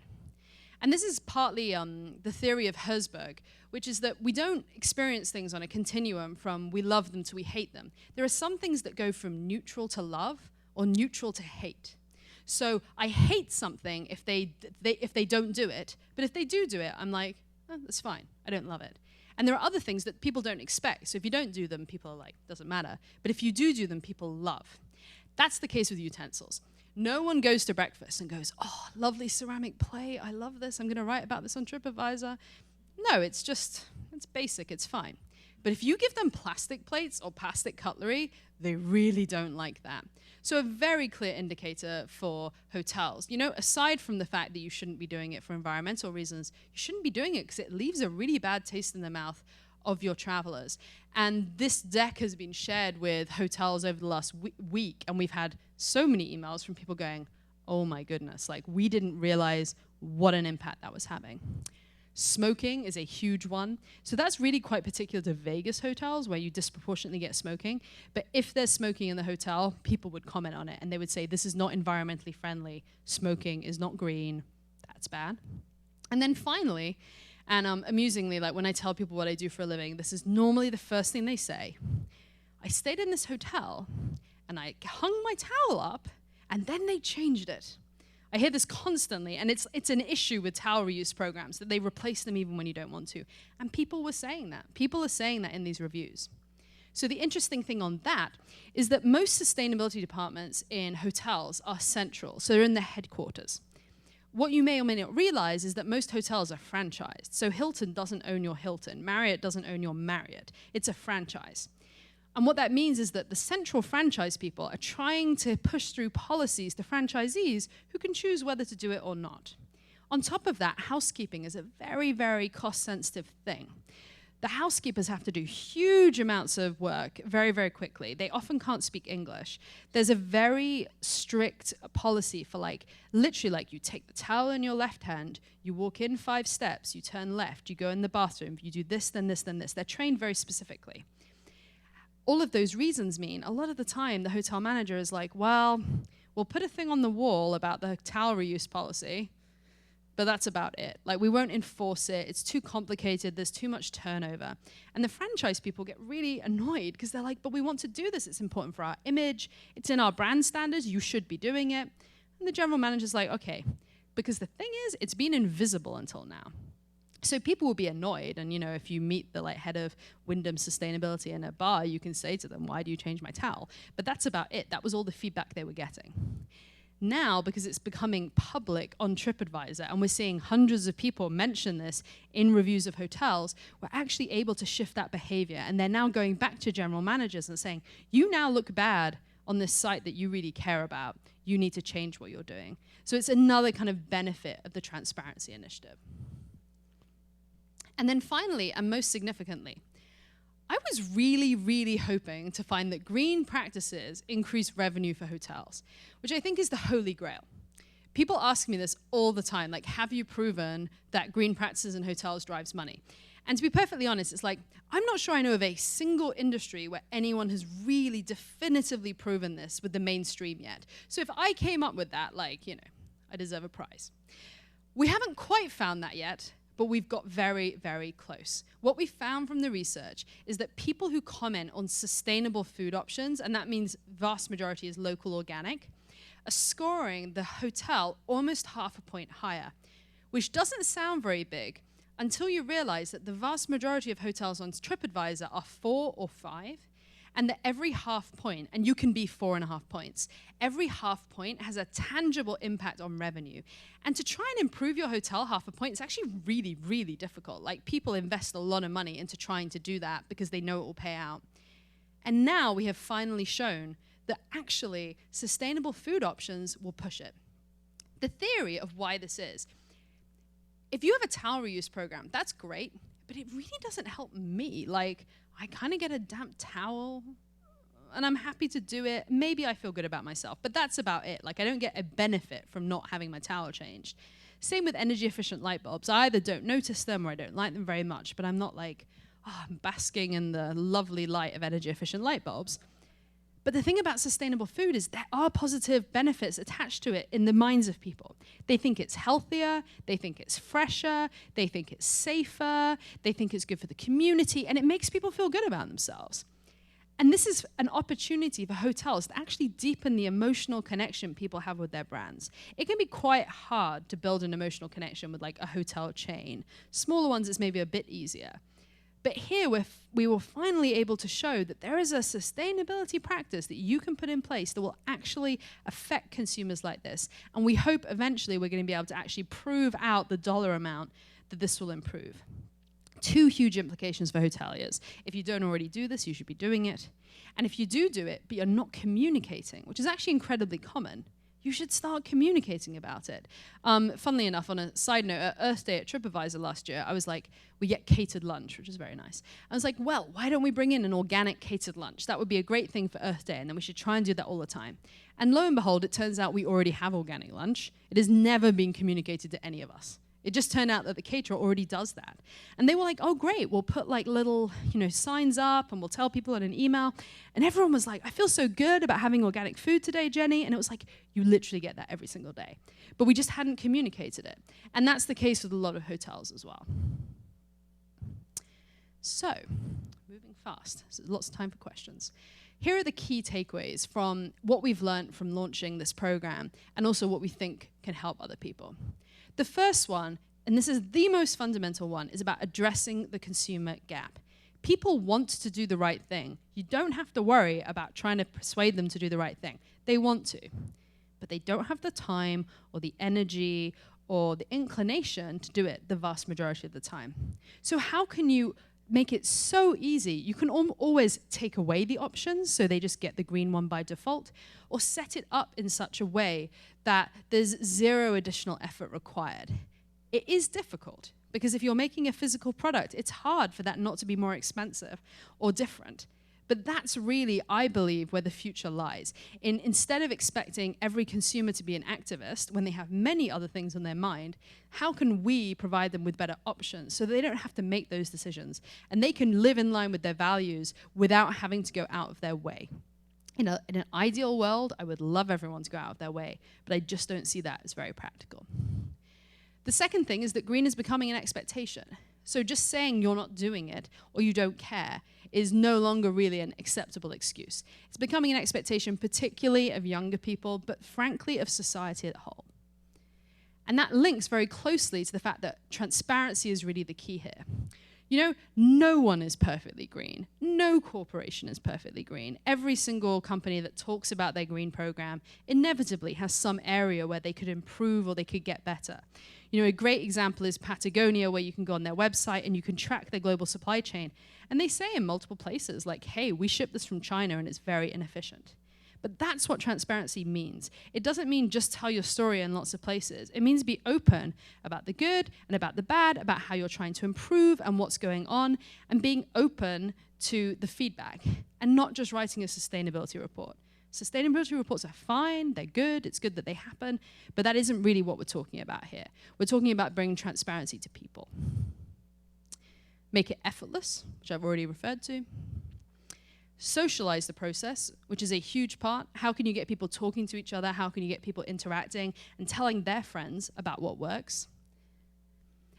And this is partly the theory of Herzberg, which is that we don't experience things on a continuum from we love them to we hate them. There are some things that go from neutral to love or neutral to hate. So I hate something if they don't do it, but if they do it, I'm like, oh, that's fine, I don't love it. And there are other things that people don't expect. So if you don't do them, people are like, doesn't matter. But if you do them, people love. That's the case with utensils. No one goes to breakfast and goes, oh, lovely ceramic plate. I love this. I'm going to write about this on TripAdvisor. No, it's basic. It's fine. But if you give them plastic plates or plastic cutlery, they really don't like that. So a very clear indicator for hotels, aside from the fact that you shouldn't be doing it for environmental reasons, you shouldn't be doing it because it leaves a really bad taste in the mouth of your travelers. And this deck has been shared with hotels over the last week, and we've had so many emails from people going, oh my goodness, like we didn't realize what an impact that was having. Smoking is a huge one. So that's really quite particular to Vegas hotels where you disproportionately get smoking. But if there's smoking in the hotel, people would comment on it and they would say, this is not environmentally friendly. Smoking is not green. That's bad. And then finally, and amusingly, like when I tell people what I do for a living, this is normally the first thing they say. I stayed in this hotel and I hung my towel up and then they changed it. I hear this constantly, and it's an issue with towel reuse programs, that they replace them even when you don't want to. And people were saying that. People are saying that in these reviews. So the interesting thing on that is that most sustainability departments in hotels are central, so they're in the headquarters. What you may or may not realize is that most hotels are franchised. So Hilton doesn't own your Hilton. Marriott doesn't own your Marriott. It's a franchise. And what that means is that the central franchise people are trying to push through policies to franchisees who can choose whether to do it or not. On top of that, housekeeping is a very, very cost-sensitive thing. The housekeepers have to do huge amounts of work very, very quickly. They often can't speak English. There's a very strict policy for literally you take the towel in your left hand, you walk in 5 steps, you turn left, you go in the bathroom, you do this, then this, then this. They're trained very specifically. All of those reasons mean a lot of the time the hotel manager is like, well, we'll put a thing on the wall about the towel reuse policy, but that's about it. We won't enforce it. It's too complicated. There's too much turnover. And the franchise people get really annoyed because they're like, but we want to do this. It's important for our image. It's in our brand standards. You should be doing it. And the general manager's like, okay, because the thing is, it's been invisible until now. So people will be annoyed, and if you meet the head of Wyndham Sustainability in a bar, you can say to them, why do you change my towel? But that's about it. That was all the feedback they were getting. Now, because it's becoming public on TripAdvisor, and we're seeing hundreds of people mention this in reviews of hotels, we're actually able to shift that behavior. And they're now going back to general managers and saying, you now look bad on this site that you really care about. You need to change what you're doing. So it's another kind of benefit of the transparency initiative. And then finally, and most significantly, I was really, really hoping to find that green practices increase revenue for hotels, which I think is the holy grail. People ask me this all the time, have you proven that green practices in hotels drives money? And to be perfectly honest, it's I'm not sure I know of a single industry where anyone has really definitively proven this with the mainstream yet. So if I came up with that, I deserve a prize. We haven't quite found that yet, but we've got very, very close. What we found from the research is that people who comment on sustainable food options, and that means vast majority is local organic, are scoring the hotel almost half a point higher, which doesn't sound very big until you realize that the vast majority of hotels on TripAdvisor are 4 or 5, and that every half point, and you can be 4.5 points, every half point has a tangible impact on revenue. And to try and improve your hotel half a point is actually really, really difficult. People invest a lot of money into trying to do that because they know it will pay out. And now we have finally shown that actually sustainable food options will push it. The theory of why this is, if you have a towel reuse program, that's great, but it really doesn't help me. I kind of get a damp towel, and I'm happy to do it. Maybe I feel good about myself, but that's about it. I don't get a benefit from not having my towel changed. Same with energy-efficient light bulbs. I either don't notice them or I don't like them very much, but I'm not I'm basking in the lovely light of energy-efficient light bulbs. But the thing about sustainable food is there are positive benefits attached to it in the minds of people. They think it's healthier, they think it's fresher, they think it's safer, they think it's good for the community, and it makes people feel good about themselves. And this is an opportunity for hotels to actually deepen the emotional connection people have with their brands. It can be quite hard to build an emotional connection with a hotel chain. Smaller ones is maybe a bit easier. But here we were finally able to show that there is a sustainability practice that you can put in place that will actually affect consumers like this. And we hope eventually we're going to be able to actually prove out the dollar amount that this will improve. 2 huge implications for hoteliers. If you don't already do this, you should be doing it. And if you do it, but you're not communicating, which is actually incredibly common, you should start communicating about it. Funnily enough, on a side note, at Earth Day at TripAdvisor last year, I was we get catered lunch, which is very nice. I was well, why don't we bring in an organic catered lunch? That would be a great thing for Earth Day, and then we should try and do that all the time. And lo and behold, it turns out we already have organic lunch. It has never been communicated to any of us. It just turned out that the caterer already does that. And they were like, oh, great, we'll put like little, signs up and we'll tell people in an email. And everyone was like, I feel so good about having organic food today, Jenny. And it was like, you literally get that every single day. But we just hadn't communicated it. And that's the case with a lot of hotels as well. So, moving fast, so lots of time for questions. Here are the key takeaways from what we've learned from launching this program and also what we think can help other people. The first one, and this is the most fundamental one, is about addressing the consumer gap. People want to do the right thing. You don't have to worry about trying to persuade them to do the right thing. They want to, but they don't have the time or the energy or the inclination to do it the vast majority of the time. So how can you make it so easy? You can always take away the options so they just get the green one by default, or set it up in such a way that there's zero additional effort required. It is difficult because if you're making a physical product, it's hard for that not to be more expensive or different. But that's really, I believe, where the future lies. Instead of expecting every consumer to be an activist when they have many other things on their mind, how can we provide them with better options so they don't have to make those decisions and they can live in line with their values without having to go out of their way? In an ideal world, I would love everyone to go out of their way, but I just don't see that as very practical. The second thing is that green is becoming an expectation. So just saying you're not doing it or you don't care is no longer really an acceptable excuse. It's becoming an expectation, particularly of younger people, but frankly of society as a whole. And that links very closely to the fact that transparency is really the key here. No one is perfectly green. No corporation is perfectly green. Every single company that talks about their green program inevitably has some area where they could improve or they could get better. A great example is Patagonia, where you can go on their website and you can track their global supply chain. And they say in multiple places, like, hey, we ship this from China and it's very inefficient. But that's what transparency means. It doesn't mean just tell your story in lots of places. It means be open about the good and about the bad, about how you're trying to improve and what's going on, and being open to the feedback, and not just writing a sustainability report. Sustainability reports are fine, they're good, it's good that they happen, but that isn't really what we're talking about here. We're talking about bringing transparency to people. Make it effortless, which I've already referred to. Socialize the process, which is a huge part. How can you get people talking to each other? How can you get people interacting and telling their friends about what works?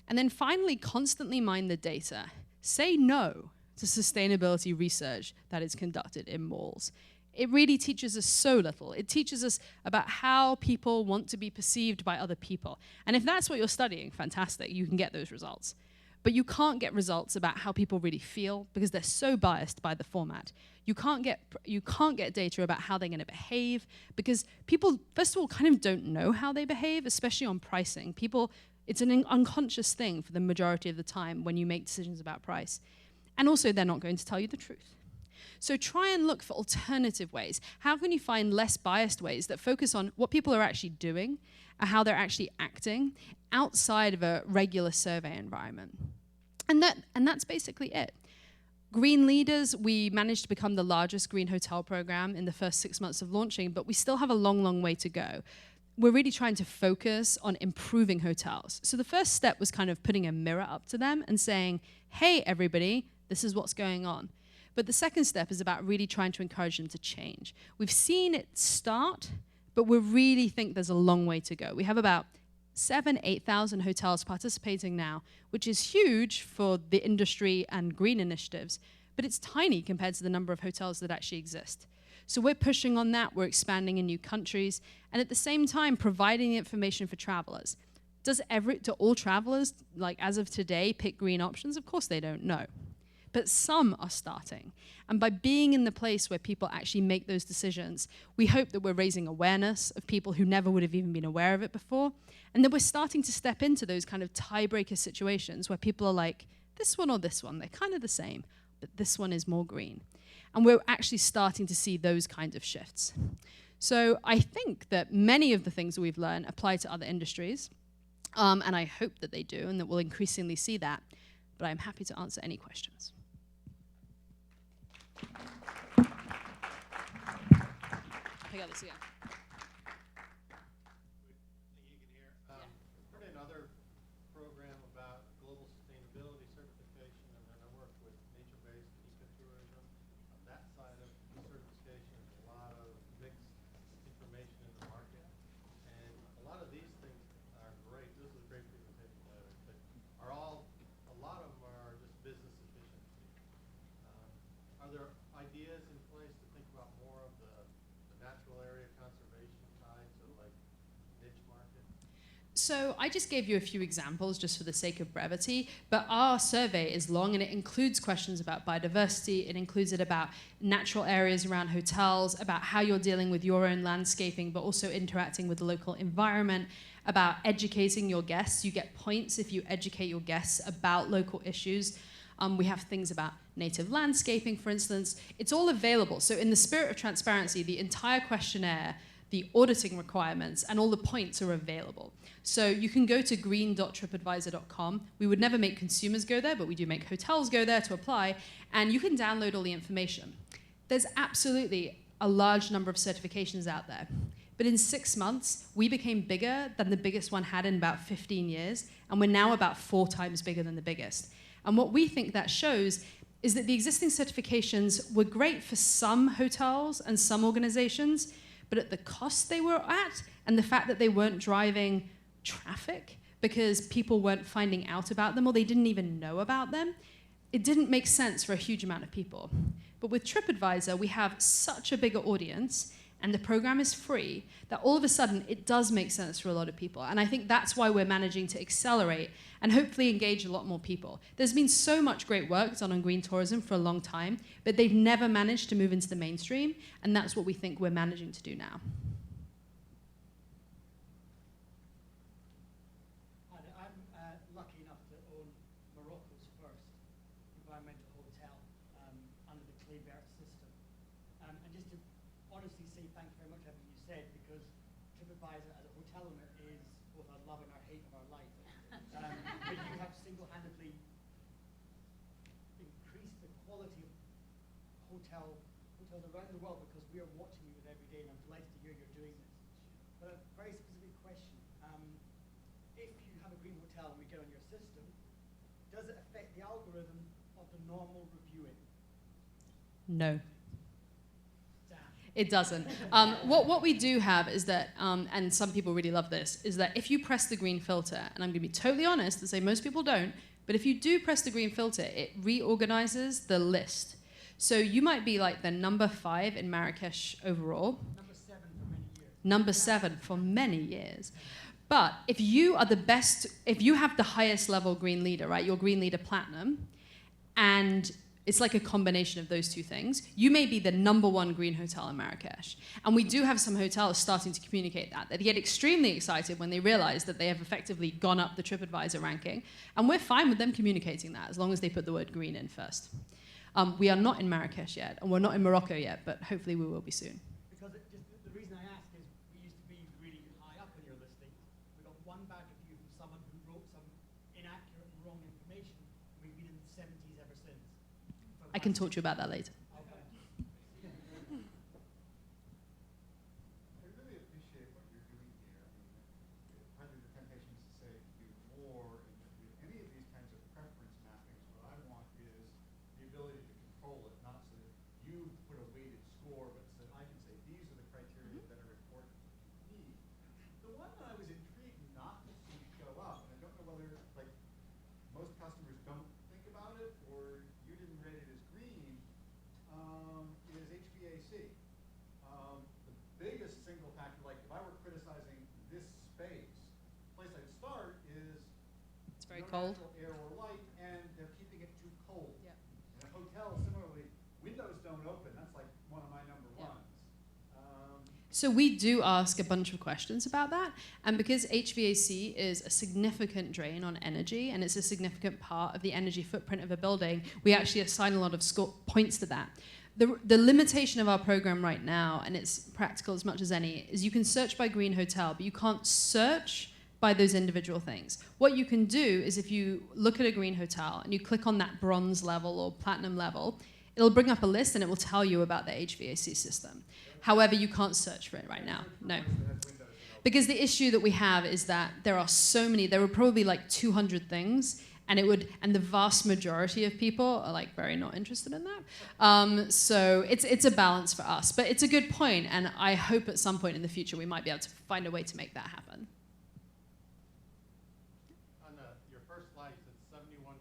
And then finally, constantly mine the data. Say no to sustainability research that is conducted in malls. It really teaches us so little. It teaches us about how people want to be perceived by other people. And if that's what you're studying, fantastic, you can get those results. But you can't get results about how people really feel because they're so biased by the format. You can't get data about how they're going to behave because people, first of all, kind of don't know how they behave, especially on pricing. It's an unconscious thing for the majority of the time when you make decisions about price. And also, they're not going to tell you the truth. So try and look for alternative ways. How can you find less biased ways that focus on what people are actually doing and how they're actually acting outside of a regular survey environment? And that's basically it. Green Leaders, we managed to become the largest green hotel program in the first 6 months of launching, but we still have a long, long way to go. We're really trying to focus on improving hotels. So the first step was kind of putting a mirror up to them and saying, hey, everybody, this is what's going on. But the second step is about really trying to encourage them to change. We've seen it start, but we really think there's a long way to go. We have about 8,000 hotels participating now, which is huge for the industry and green initiatives, but it's tiny compared to the number of hotels that actually exist. So we're pushing on that, we're expanding in new countries, and at the same time providing information for travelers. Do all travelers, like as of today, pick green options? Of course they don't know. But some are starting. And by being in the place where people actually make those decisions, we hope that we're raising awareness of people who never would have even been aware of it before, and that we're starting to step into those kind of tiebreaker situations where people are like, this one or this one, they're kind of the same, but this one is more green. And we're actually starting to see those kinds of shifts. So I think that many of the things that we've learned apply to other industries, and I hope that they do, and that we'll increasingly see that, but I'm happy to answer any questions. I got this again. You can hear. Heard in other So I just gave you a few examples just for the sake of brevity, but our survey is long and it includes questions about biodiversity, it includes it about natural areas around hotels, about how you're dealing with your own landscaping, but also interacting with the local environment, about educating your guests. You get points if you educate your guests about local issues. We have things about native landscaping, for instance. It's all available. So in the spirit of transparency, the entire questionnaire, the auditing requirements, and all the points are available. So you can go to green.tripadvisor.com. We would never make consumers go there, but we do make hotels go there to apply, and you can download all the information. There's absolutely a large number of certifications out there. But in 6 months, we became bigger than the biggest one had in about 15 years, and we're now about 4 times bigger than the biggest. And what we think that shows is that the existing certifications were great for some hotels and some organizations, but at the cost they were at and the fact that they weren't driving traffic because people weren't finding out about them or they didn't even know about them, it didn't make sense for a huge amount of people. But with TripAdvisor, we have such a bigger audience and the program is free that all of a sudden it does make sense for a lot of people. And I think that's why we're managing to accelerate and hopefully engage a lot more people. There's been so much great work done on green tourism for a long time, but they've never managed to move into the mainstream, and that's what we think we're managing to do now. I'm lucky enough to own Morocco's first environmental hotel under the Kleebert system. And just to honestly say thank you very much for everything you said, because TripAdvisor as a hotel owner is both our love and our hate of our life. But you have single-handedly increased the quality of hotels around the world because we are watching you every day, and I'm delighted to hear you're doing this. But a very specific question. If you have a green hotel and we get on your system, does it affect the algorithm of the normal reviewing? No. It doesn't. What we do have is that, and some people really love this, is that if you press the green filter, and I'm going to be totally honest and say most people don't, but if you do press the green filter, it reorganizes the list. So you might be like the number 5 in Marrakesh overall. Number 7 for many years. Number 7 for many years. But if you are the best, if you have the highest level green leader, right, your green leader platinum, and it's like a combination of those two things, you may be the number 1 green hotel in Marrakesh. And we do have some hotels starting to communicate that. They get extremely excited when they realize that they have effectively gone up the TripAdvisor ranking. And we're fine with them communicating that as long as they put the word green in first. We are not in Marrakesh yet, and we're not in Morocco yet, but hopefully we will be soon. Because the reason I ask is we used to be really high up on your listing. We got one bad review from someone who wrote some inaccurate and wrong information. We've been in the 70s ever since. I can talk to you about that later. Okay. I really appreciate what you're doing here. I mean, part of the temptation is to say do more. And with any of these kinds of preference mappings, what I want is the ability to control it, not so that you put a weighted score, but so that I can say these are the criteria that are important to me. The one that I was intrigued not to see show up, and I don't know whether like most customers don't think about it or you didn't rate it as green, is HVAC. The biggest single factor, like if I were criticizing this space, the place I'd start is It's very no cold. natural air or light, and they're keeping it too cold. Yep. In a hotel, similarly, windows don't open. That's like one of my number Yep. ones. So we do ask a bunch of questions about that, and because HVAC is a significant drain on energy and it's a significant part of the energy footprint of a building, we actually assign a lot of points to that. The limitation of our program right now, and it's practical as much as any, is you can search by green hotel, but you can't search by those individual things. What you can do is if you look at a green hotel and you click on that bronze level or platinum level, it'll bring up a list and it will tell you about the HVAC system. However, you can't search for it right now. No. Because the issue that we have is that there are so many, there are probably like 200 things, and the vast majority of people are like very not interested in that. So it's a balance for us, but it's a good point, and I hope at some point in the future we might be able to find a way to make that happen. On your first slide, you said 71%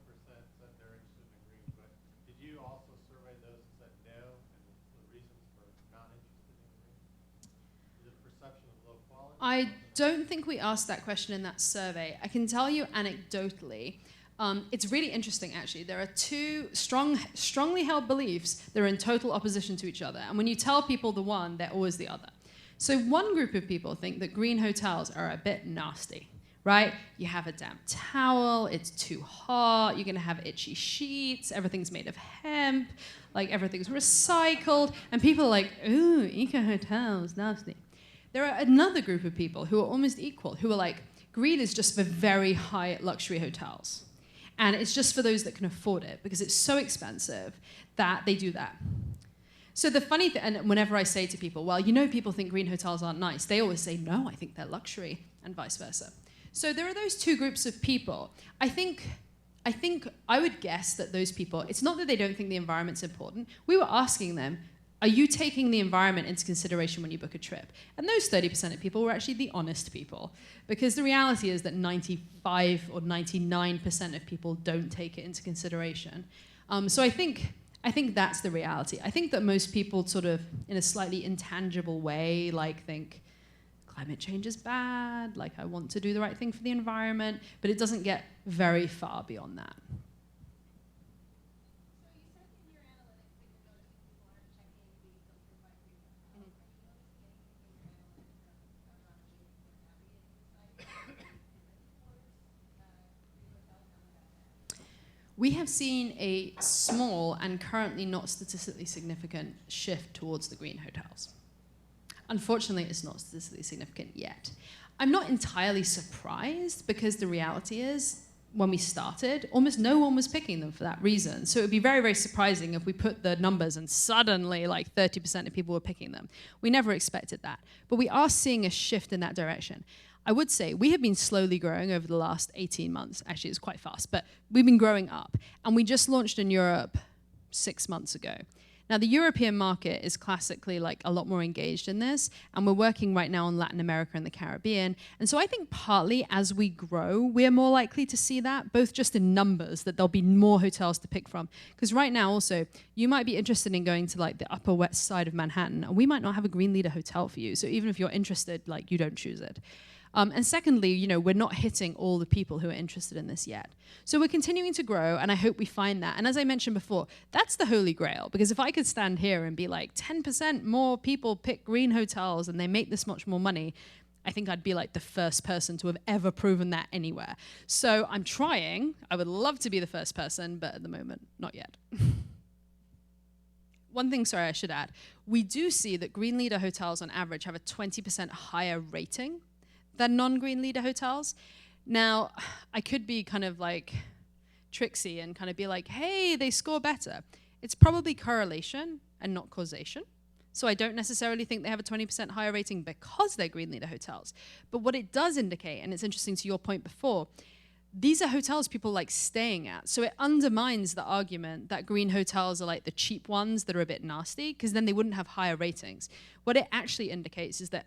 said they're interested in green, but did you also survey those that said no, and the reasons for not interested in green? Is it perception of low quality? don't think we asked that question in that survey. I can tell you anecdotally, it's really interesting, actually. There are two strongly held beliefs that are in total opposition to each other. And when you tell people the one, they're always the other. So one group of people think that green hotels are a bit nasty, right? You have a damp towel, it's too hot, you're going to have itchy sheets, everything's made of hemp, like everything's recycled, and people are like, ooh, eco hotels, nasty. There are another group of people who are almost equal, who are like, green is just for very high luxury hotels. And it's just for those that can afford it, because it's so expensive that they do that. So the funny thing, and whenever I say to people, well, you know people think green hotels aren't nice, they always say, no, I think they're luxury, and vice versa. So there are those two groups of people. I think I would guess that those people, it's not that they don't think the environment's important. We were asking them, are you taking the environment into consideration when you book a trip? And those 30% of people were actually the honest people. Because the reality is that 95 or 99% of people don't take it into consideration. So I think that's the reality. I think that most people sort of, in a slightly intangible way, like think, climate change is bad, like I want to do the right thing for the environment, but it doesn't get very far beyond that. We have seen a small and currently not statistically significant shift towards the green hotels. Unfortunately, it's not statistically significant yet. I'm not entirely surprised, because the reality is, when we started, almost no one was picking them for that reason. So it would be very, very surprising if we put the numbers and suddenly like 30% of people were picking them. We never expected that. But we are seeing a shift in that direction. I would say we have been slowly growing over the last 18 months. Actually, it's quite fast, but we've been growing up. And we just launched in Europe 6 months ago. Now, the European market is classically like a lot more engaged in this, and we're working right now on Latin America and the Caribbean. And so I think partly as we grow, we're more likely to see that, both just in numbers, that there'll be more hotels to pick from. Because right now also, you might be interested in going to like the Upper West Side of Manhattan, and we might not have a Green Leader hotel for you. So even if you're interested, like you don't choose it. And secondly, you know, we're not hitting all the people who are interested in this yet. So we're continuing to grow, and I hope we find that. And as I mentioned before, that's the holy grail, because if I could stand here and be like, 10% more people pick green hotels and they make this much more money, I think I'd be like the first person to have ever proven that anywhere. So I'm trying. I would love to be the first person, but at the moment, not yet. One thing, sorry, I should add. We do see that Green Leader hotels on average have a 20% higher rating than non-Green Leader hotels. Now, I could be kind of like tricksy and kind of be like, hey, they score better. It's probably correlation and not causation. So I don't necessarily think they have a 20% higher rating because they're Green Leader hotels. But what it does indicate, and it's interesting to your point before, these are hotels people like staying at. So it undermines the argument that green hotels are like the cheap ones that are a bit nasty, because then they wouldn't have higher ratings. What it actually indicates is that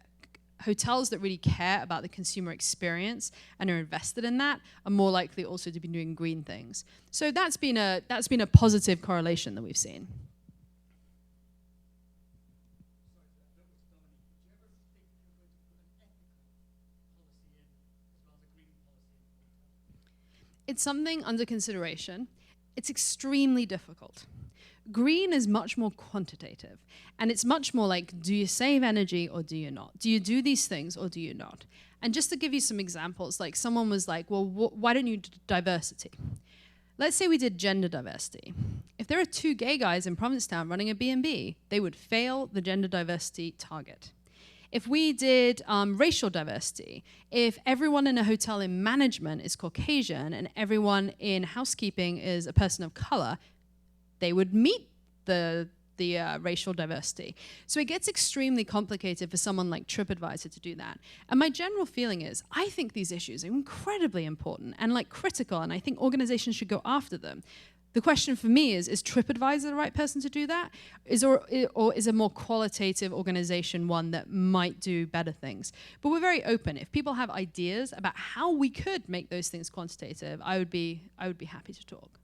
hotels that really care about the consumer experience and are invested in that are more likely also to be doing green things. So that's been a positive correlation that we've seen. It's something under consideration. It's extremely difficult. Green is much more quantitative, and it's much more like, do you save energy or do you not? Do you do these things or do you not? And just to give you some examples, like someone was like, well, why don't you do diversity? Let's say we did gender diversity. If there are 2 gay guys in Provincetown running a B&B, they would fail the gender diversity target. If we did racial diversity, if everyone in a hotel in management is Caucasian and everyone in housekeeping is a person of color, they would meet the racial diversity. So it gets extremely complicated for someone like TripAdvisor to do that. And my general feeling is, I think these issues are incredibly important and like critical, and I think organizations should go after them. The question for me is TripAdvisor the right person to do that? Or is a more qualitative organization one that might do better things? But we're very open. If people have ideas about how we could make those things quantitative, I would be happy to talk.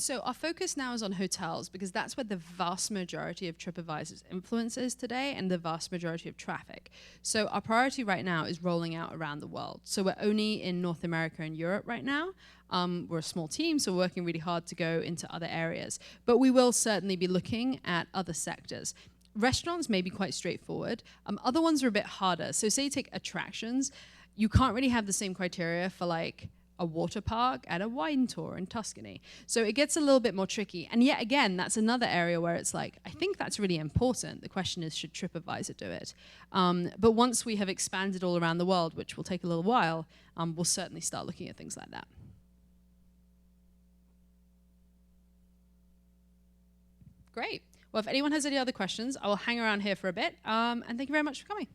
So our focus now is on hotels because that's where the vast majority of TripAdvisor's influence is today and the vast majority of traffic. So our priority right now is rolling out around the world. So we're only in North America and Europe right now. We're a small team, so we're working really hard to go into other areas. But we will certainly be looking at other sectors. Restaurants may be quite straightforward. Other ones are a bit harder. So say you take attractions, you can't really have the same criteria for like a water park at a wine tour in Tuscany. So it gets a little bit more tricky. And yet again, that's another area where it's like, I think that's really important. The question is, should TripAdvisor do it? But once we have expanded all around the world, which will take a little while, we'll certainly start looking at things like that. Great. Well, if anyone has any other questions, I will hang around here for a bit. And thank you very much for coming.